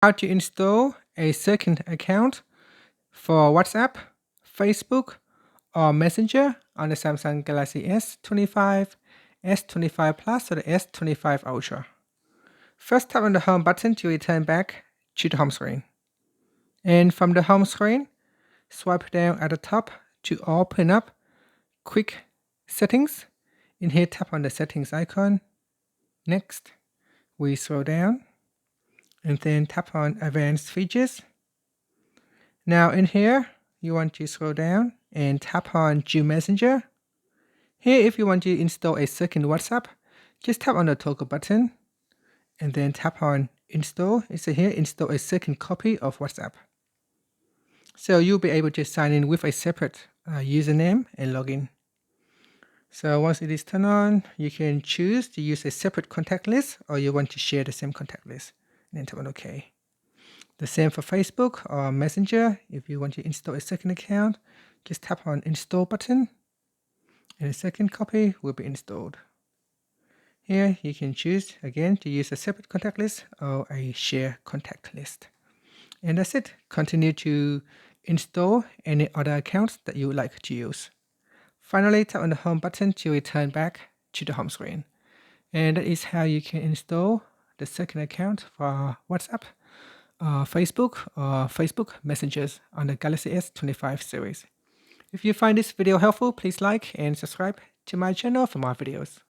How to install a second account for WhatsApp, Facebook, or Messenger on the Samsung Galaxy S25, S25 Plus, or the S25 Ultra. First, tap on the home button to return back to the home screen. And from the home screen, swipe down at the top to open up Quick Settings. In here, tap on the Settings icon. Next, we scroll down and then tap on Advanced Features. Now in here, you want to scroll down and tap on Dual Messenger. Here, if you want to install a second WhatsApp, just tap on the toggle button and then tap on Install. It says here, install a second copy of WhatsApp. So you'll be able to sign in with a separate username and login. So once it is turned on, you can choose to use a separate contact list or you want to share the same contact list. And then tap on OK. The same for Facebook or Messenger. If you want to install a second account, just tap on Install button and a second copy will be installed. Here you can choose again to use a separate contact list or a share contact list. And that's it. Continue to install any other accounts that you would like to use. Finally, tap on the home button to return back to the home screen. And that is how you can install the second account for WhatsApp, Facebook, or Facebook Messengers on the Galaxy S25 series. If you find this video helpful, please like and subscribe to my channel for more videos.